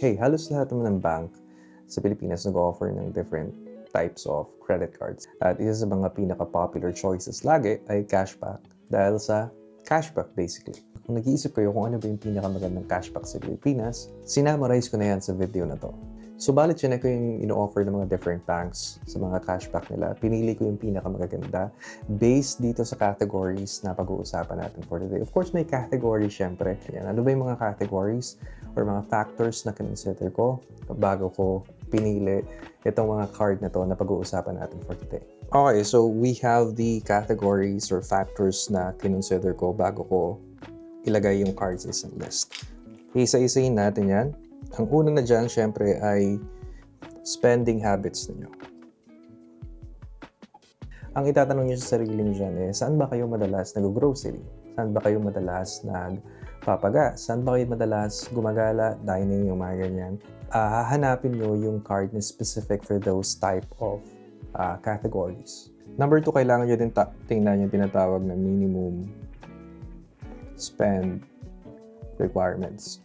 Hey, halos lahat naman ng bank sa Pilipinas nag-offer ng different types of credit cards. At isa sa mga pinaka-popular choices lagi ay cashback dahil sa cashback basically. Kung nag-iisip kayo kung ano ba yung pinakamagandang cashback sa Pilipinas, sinamarize ko na yan sa video na to. Subalit yun ko yung ino-offer ng mga different banks sa mga cashback nila. Pinili ko yung pinakamagaganda based dito sa categories na pag-uusapan natin for today. Of course, may categories syempre. Yan. Ano ba yung mga categories or mga factors na consider ko bago ko pinili itong mga card na to na pag-uusapan natin for today. Okay, so we have the categories or factors na kinonsider ko bago ko ilagay yung cards sa list. Isa-isayin natin yan. Ang una na dyan, syempre, ay spending habits ninyo. Ang itatanong nyo sa sarili nyo dyan saan ba kayo madalas nag-grocery? Saan ba kayo madalas nagpapaga? Saan ba kayo madalas gumagala, dining, yung mga ganyan? Hahanapin nyo yung card na specific for those type of categories. Number 2, kailangan nyo din tingnan yung tinatawag na minimum spend requirements.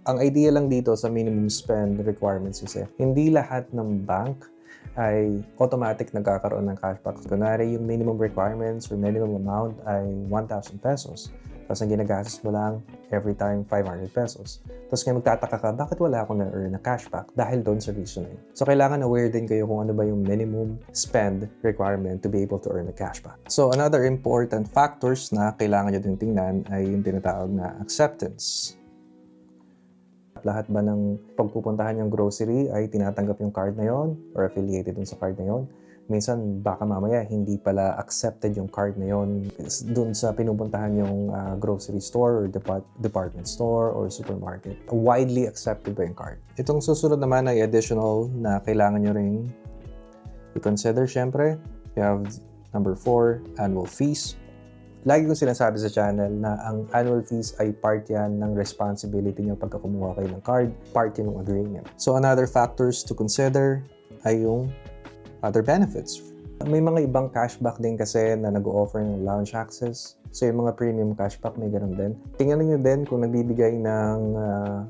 Ang idea lang dito sa minimum spend requirements kasi hindi lahat ng bank ay automatic nagkakaroon ng cashback. Kunwari, yung minimum requirements or minimum amount ay 1,000 pesos. Tapos ang ginagastos mo lang every time 500 pesos. Tapos ngayon magtataka ka, bakit wala akong na-earn na cashback? Dahil doon sa reason na yun. So kailangan aware din kayo kung ano ba yung minimum spend requirement to be able to earn a cashback. So another important factors na kailangan nyo din tingnan ay yung tinatawag na acceptance. Lahat ba ng pagpupuntahan yung grocery ay tinatanggap yung card na yon or affiliated dun sa card na yon? Minsan baka mamaya hindi pala accepted yung card na yon dun sa pinupuntahan yung grocery store or department store or supermarket. Widely accepted ba yung card? Itong susunod naman ay additional na kailangan nyo ring i-consider syempre. You have number 4, annual fees. Lagi kong sinasabi sa channel na ang annual fees ay part yan ng responsibility nyo pagka kumuha kayo ng card, part yan ng agreement. So another factors to consider ay yung other benefits. May mga ibang cashback din kasi na nag-o-offer ng lounge access. So yung mga premium cashback may ganun din. Tingnan nyo din kung nagbibigay ng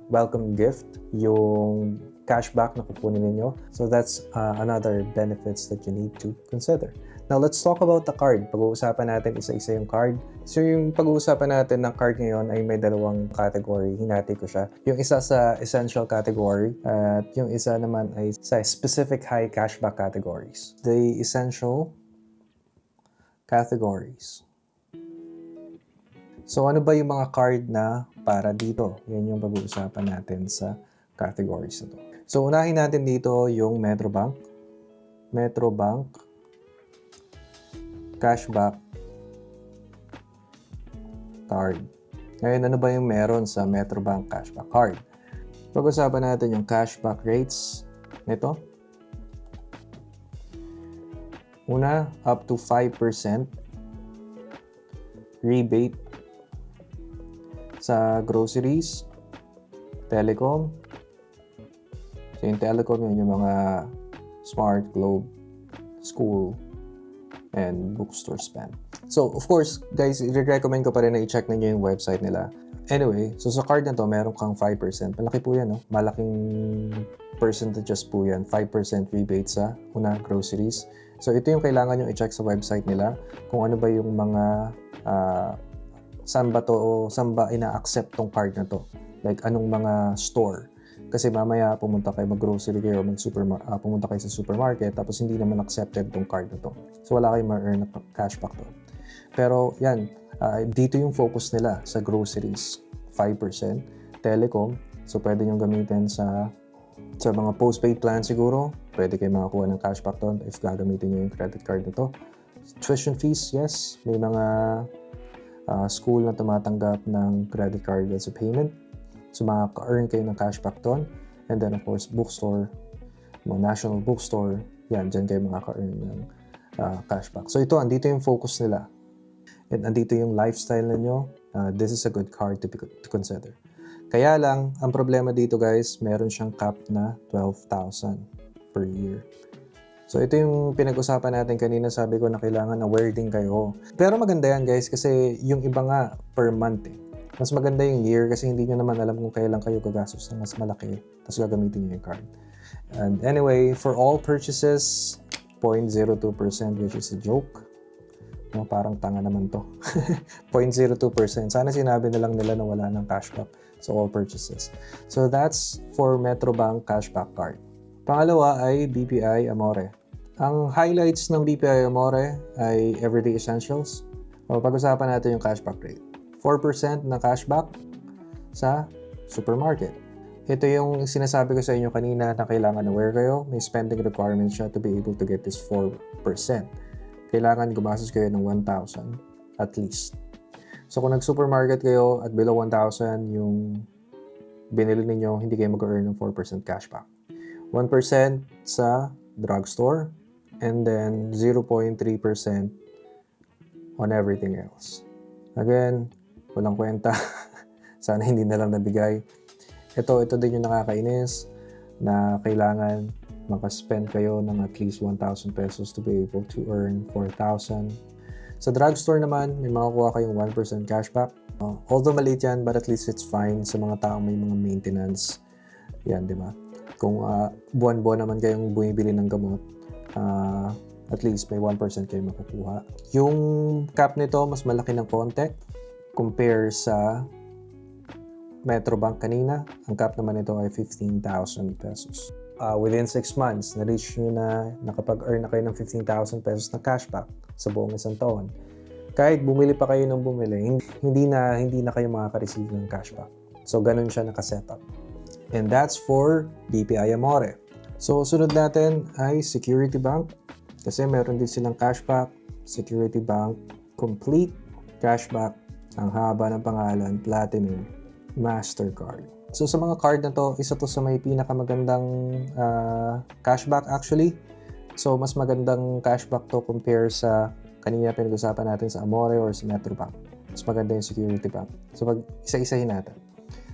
welcome gift yung cashback na kukunin ninyo. So that's another benefits that you need to consider. Now, let's talk about the card. Pag-uusapan natin isa-isa yung card. So, yung pag-uusapan natin ng card ngayon ay may dalawang category. Hinati ko siya. Yung isa sa essential category at yung isa naman ay sa specific high cashback categories. The essential categories. So, ano ba yung mga card na para dito? Yan yung pag-uusapan natin sa categories na to. So, unahin natin dito yung Metrobank. Metrobank cashback card. Ngayon, ano ba yung meron sa Metrobank cashback card? Pag-usapan natin yung cashback rates nito. Una, up to 5% rebate sa groceries, telecom. So, yung telecom, yun yung mga Smart, Globe, School, and bookstore spend. So, of course, guys, i-recommend ko pa rin na i-check ninyo yung website nila. Anyway, so sa card na to, meron kang 5%. Malaki po yan, no? Malaking percentages po yan. 5% rebate sa groceries. So, ito yung kailangan nyo i-check sa website nila kung ano ba yung mga saan ba ina-accept tong card na to. Like, anong mga store. Kasi mamaya pumunta kayo mag-grocery kayo o pumunta kayo sa supermarket tapos hindi naman accepted tong card na to. So wala kayong ma-earn na cashback to. Pero yan, dito yung focus nila sa groceries. 5%. Telecom, so pwede nyo gamitin sa mga postpaid plan siguro. Pwede kayo makakuha ng cashback to if gagamitin nyo yung credit card na to. Tuition fees, yes. May mga school na tumatanggap ng credit card as a payment. So, makaka-earn kayo ng cashback doon. And then, of course, bookstore, mga national bookstore, yan, dyan kayo makaka-earn ng cashback. So, ito, andito yung focus nila. And andito yung lifestyle ninyo. This is a good card to consider. Kaya lang, ang problema dito, guys, meron siyang cap na 12,000 per year. So, ito yung pinag-usapan natin kanina. Sabi ko na kailangan aware din kayo. Pero maganda yan, guys, kasi yung iba nga per month Mas maganda yung year kasi hindi nyo naman alam kung kailan kayo gagastos ng mas malaki tapos gagamitin nyo yung card. And anyway, for all purchases, 0.02% which is a joke. No, parang tanga naman to. 0.02%. Sana sinabi na lang nila na wala ng cashback sa all purchases. So that's for Metrobank cashback card. Pangalawa ay BPI Amore. Ang highlights ng BPI Amore ay Everyday Essentials. O, pag-usapan natin yung cashback rate. 4% na cashback sa supermarket. Ito yung sinasabi ko sa inyo kanina na kailangan aware kayo. May spending requirements siya to be able to get this 4%. Kailangan gumastos kayo ng 1,000 at least. So kung nag-supermarket kayo at below 1,000 yung binili ninyo, hindi kayo mag-earn ng 4% cashback. 1% sa drugstore and then 0.3% on everything else. Again, walang kwenta. Sana hindi na lang nabigay. Ito din yung nakakainis na kailangan makaspend kayo ng at least 1,000 pesos to be able to earn 4,000. Sa drugstore naman, may makakuha kayong 1% cashback. Although maliit yan, but at least it's fine sa mga taong may mga maintenance. Yan, di ba? Kung buwan-buwan naman kayong bumibili ng gamot, at least may 1% kayo makukuha. Yung cap nito, mas malaki ng konti compare sa Metrobank kanina. Ang cap naman nito ay 15,000 pesos. Within 6 months, na-reach nyo na nakapag-earn na kayo ng 15,000 pesos na cashback sa buong isang taon. Kahit bumili pa kayo ng bumili, hindi na kayo makaka-receive ng cashback. So, ganun siya nakasetup. And that's for BPI Amore. So, sunod natin ay Security Bank. Kasi meron din silang cashback. Security Bank Complete Cashback. Ang haba ng pangalan, Platinum Mastercard. So sa mga card na to, isa to sa may pinakamagandang cashback actually. So mas magandang cashback to compare sa kanina pinag-usapan natin sa Amore or sa Metrobank. Mas maganda yung Security Bank. So pag isa-isahin natin.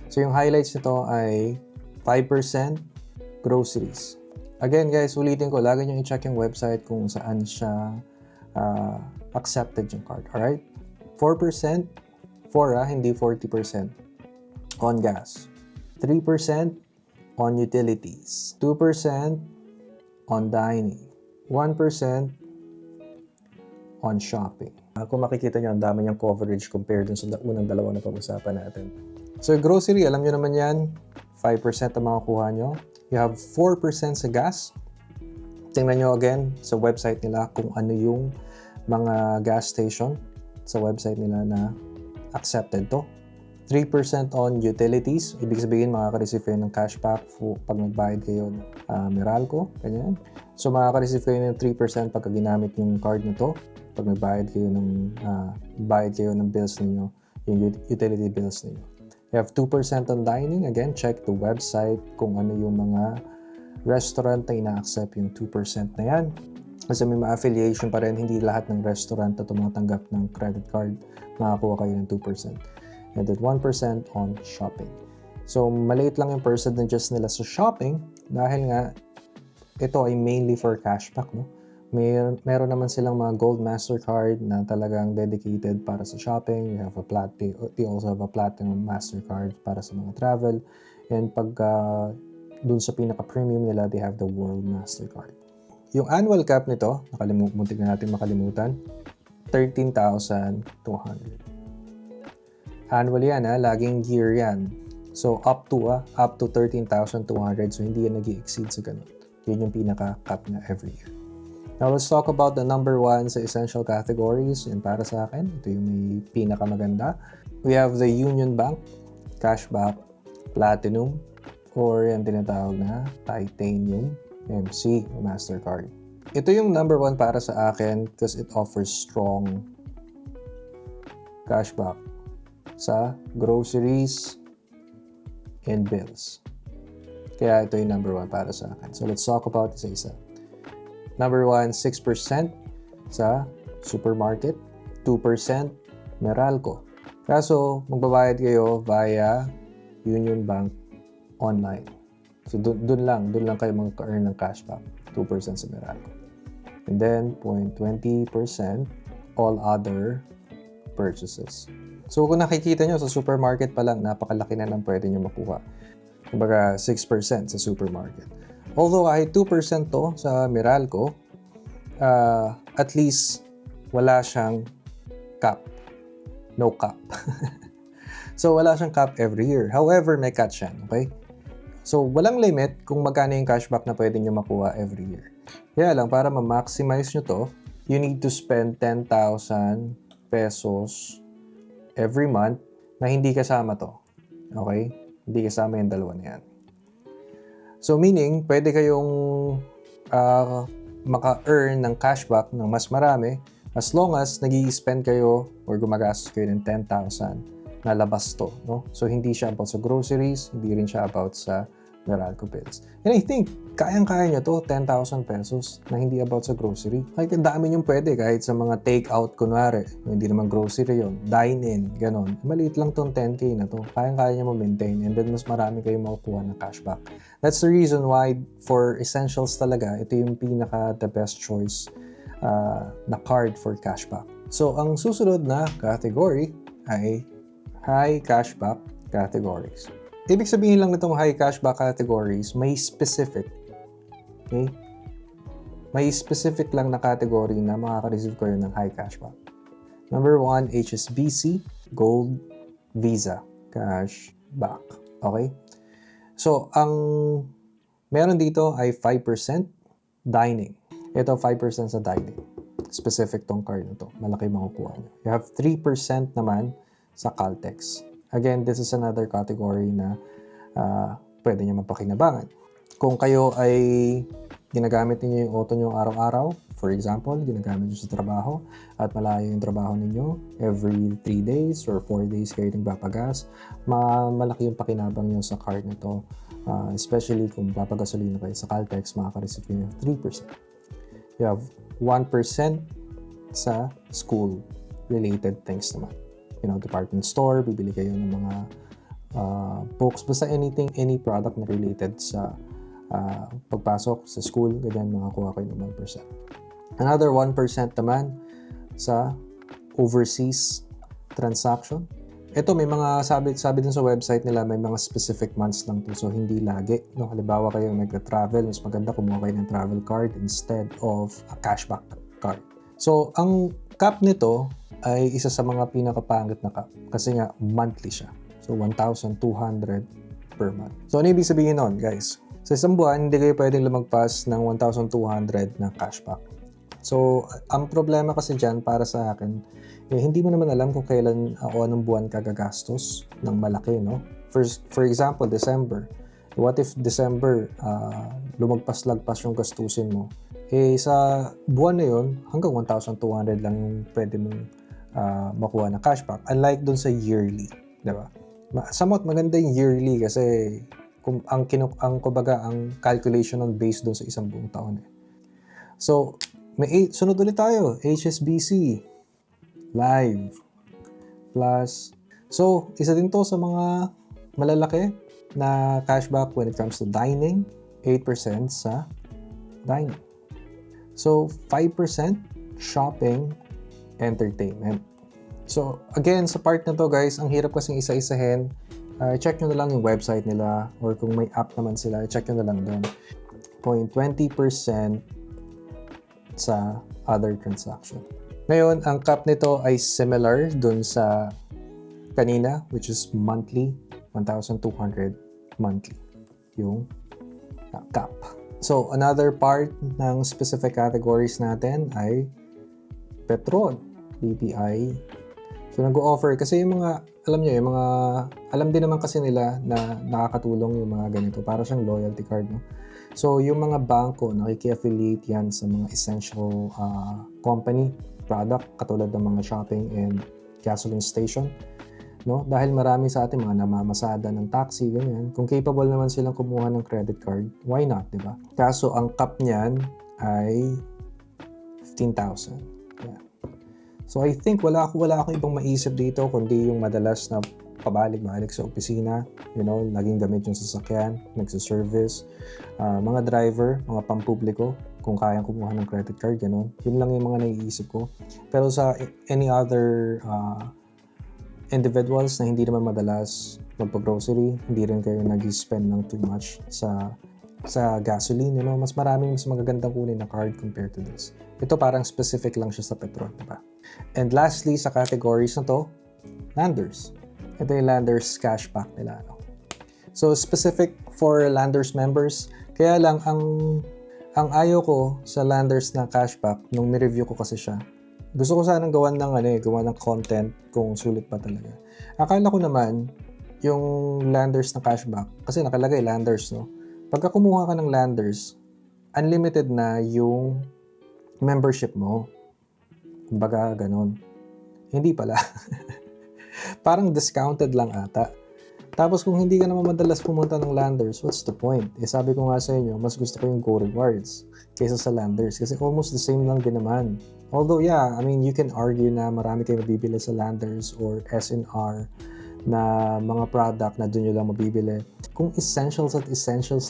So yung highlights nito ay 5% groceries. Again guys, ulitin ko, lagi nyo i-check yung website kung saan siya accepted yung card. Alright? 4%, hindi 40% on gas. 3% on utilities, 2% on dining, 1% on shopping. Kung makikita nyo, ang dami niyang coverage compared dun sa unang dalawa na pag-usapan natin. So, grocery, alam nyo naman yan, 5% ang makukuha nyo. You have 4% sa gas. Tingnan nyo again sa website nila kung ano yung mga gas station sa website nila na accepted to. 3% on utilities. Ibig sabihin, makaka-receive kayo ng cashback pag nagbayad kayo ng Meralco, ganyan. So, makaka-receive kayo ng 3% pagka ginamit yung card na to. Pag nagbayad kayo ng bills ninyo, yung utility bills ninyo. You have 2% on dining. Again, check the website kung ano yung mga restaurant na ina-accept yung 2% na yan. Kasi may ma-affiliation pa rin, hindi lahat ng restaurant na tumatanggap ng credit card, makakuha kayo ng 2%. And then 1% on shopping. So, maliit lang yung percentages nila sa shopping dahil nga ito ay mainly for cashback, no? Meron naman silang mga Gold Mastercard na talagang dedicated para sa shopping. They also have a Platinum Mastercard para sa mga travel. And pag dun sa pinaka-premium nila, they have the World Mastercard. Yung annual cap nito, muntik na natin makalimutan, 13,200. Annual yan, laging year yan. So, up to 13,200. So, hindi yan nag-i-exceed sa ganun. Yun yung pinaka-cap na every year. Now, let's talk about the number 1 sa essential categories. And para sa akin, ito yung may pinaka-maganda. We have the Union Bank, Cashback, Platinum, or yung tinatawag na Titanium, MC, Mastercard. Ito yung number 1 para sa akin because it offers strong cashback sa groceries and bills. Kaya ito yung number 1 para sa akin. So, let's talk about isa-isa. Number 1, 6% sa supermarket, 2% Meralco. Kaso, magbabayad kayo via Union Bank online. So, dun lang kayo mag-earn ng cashback, 2% sa Meralco. And then, 0.20% all other purchases. So kung nakikita nyo sa supermarket pa lang, napakalaki na ng pwede nyo makuha. Kumbaga 6% sa supermarket. Although kahit 2% to sa Meralco, at least wala siyang cap. No cap. So wala siyang cap every year. However, may catch yan, okay? So walang limit kung magkano yung cashback na pwede nyo makuha every year. Kaya lang, para ma-maximize nyo to, you need to spend 10,000 pesos every month na hindi kasama to. Okay? Hindi kasama yung dalawa na yan. So meaning, pwede kayong maka-earn ng cashback ng mas marami as long as nag-i-spend kayo or gumagastos kayo ng 10,000 na labas to. No? So hindi siya about sa groceries, hindi rin siya about sa Meralco bills. And I think, kayang-kaya nyo to, 10,000 pesos na hindi about sa grocery. Kahit ang dami nyong pwede, kahit sa mga take-out, kunwari, hindi naman grocery yon, dine-in, ganon. Maliit lang tong 10K na to. Kayang-kaya nyo ma-maintain and then mas marami kayong makukuha ng cashback. That's the reason why, for essentials talaga, ito yung the best choice na card for cashback. So, ang susunod na category ay high cashback categories. Ibig sabihin lang nitong high cashback categories, may specific. Okay? May specific lang na category na makaka-receive kayo ng high cashback. Number 1, HSBC, Gold, Visa, cashback. Okay? So, ang meron dito ay 5% dining. Ito, 5% sa dining. Specific tong card na to. Malaki makukuha nyo. You have 3% naman sa Caltex. Again, this is another category na pwede nyo mapakinabangan. Kung kayo ay ginagamit niyo yung auto nyo araw-araw, for example, ginagamit nyo sa trabaho at malayo yung trabaho ninyo, every 3 days or 4 days kayo nagpapagas, malaki yung pakinabang nyo sa card nito. Especially kung papagasolina kayo sa Caltex, makaka-receive nyo 3%. You have 1% sa school-related things naman. Department store, bibili kayo ng mga books, basta any product na related sa pagpasok sa school, ganyan, makakuha kayo ng 1%. Another 1% naman sa overseas transaction. Ito, may mga sabi din sa website nila, may mga specific months lang to, so hindi lagi. No? Halimbawa kayo nag-travel, mas maganda kumuha kayo ng travel card instead of a cashback card. So, ang cap nito ay isa sa mga pinakapangit na cap kasi nga monthly siya. So, 1,200 per month. So, ano ibig sabihin nun, guys? Sa isang buwan, hindi kayo pwedeng lumagpas ng 1,200 na cashback. So, ang problema kasi dyan para sa akin, hindi mo naman alam kung kailan o anong buwan ka gagastos ng malaki, no? For example, December. What if December, lumagpas-lagpas yung gastusin mo? Sa buwan na yun, hanggang 1,200 lang yung pwede mong makuha na cashback. Unlike dun sa yearly, di ba? Somewhat maganda yung yearly kasi ang calculation on based dun sa isang buong taon. So, sunod ulit tayo. HSBC, Live, Plus. So, isa din to sa mga malalaki na cashback when it comes to dining. 8% sa dining. So, 5% shopping, entertainment. So, again, sa part na to, guys, ang hirap kasing isa-isahin. Check nyo na lang yung website nila or kung may app naman sila, check nyo na lang doon. 0.20% sa other transaction. Ngayon, ang cap nito ay similar dun sa kanina, which is monthly, 1,200 monthly yung cap. So, another part ng specific categories natin ay petrol, BPI. So, nag-o-offer kasi yung mga, alam din naman kasi nila na nakakatulong yung mga ganito. Para siyang loyalty card, no? So, yung mga bangko, nakiki-affiliate yan sa mga essential company, product, katulad ng mga shopping and gasoline station. No? Dahil marami sa atin mga namamasada ng taxi, ganyan. Kung capable naman silang kumuha ng credit card, why not, di ba? Kaso, ang cap niyan ay 15,000. Yeah. So, I think wala akong ibang maisip dito kundi yung madalas na pabalik-balik sa opisina, laging gamit yung sasakyan, nagsa-service, mga driver, mga pampubliko, kung kayang kumuha ng credit card, gano'n. Yun lang yung mga naiisip ko. Pero sa any other individuals na hindi naman madalas magpa-grocery, hindi rin kayo nag-spend ng too much sa gasoline, mas magagandang kunin na card compared to this. Ito parang specific lang siya sa petrol, diba? And lastly, sa categories na to, Landers. Ito yung Landers cashback nila, So, specific for Landers members, kaya lang ang ayaw ko sa Landers na cashback, nung ni-review ko kasi siya, gusto ko sanang gawan ng content kung sulit pa talaga. Akala ko naman, yung Landers na cashback, kasi nakalagay Landers, Pagka kumuha ka ng Landers, unlimited na yung membership mo. Kumbaga, ganun. Hindi pala. Parang discounted lang ata. Tapos kung hindi ka naman madalas pumunta ng Landers, what's the point? Sabi ko nga sa inyo, mas gusto ko yung Go Rewards kaysa sa Landers kasi almost the same lang din naman. Although yeah, you can argue na marami kayo mabibili sa Landers or SNR na mga product na doon nyo lang mabibili. Kung essentials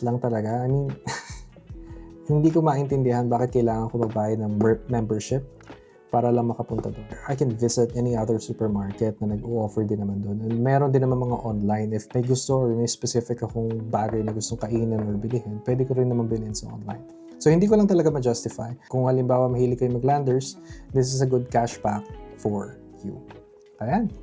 lang talaga, hindi ko maintindihan bakit kailangan ko magbayad ng membership para lang makapunta doon. I can visit any other supermarket na nag-o-offer din naman doon. And meron din naman mga online. If may gusto or may specific akong bagay na gustong kainin or bilihin, pwede ko rin naman bilhin sa online. So, hindi ko lang talaga ma-justify. Kung halimbawa mahilig kayo mag-Landers, this is a good cashback for you. Ayan.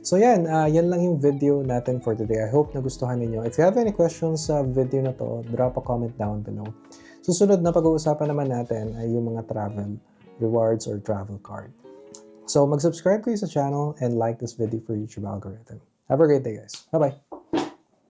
So, yan lang yung video natin for today. I hope nagustuhan ninyo. If you have any questions sa video na to, drop a comment down below. Susunod na pag-uusapan naman natin ay yung mga travel rewards or travel card. So, mag-subscribe kayo sa channel and like this video for YouTube algorithm. Have a great day, guys. Bye-bye!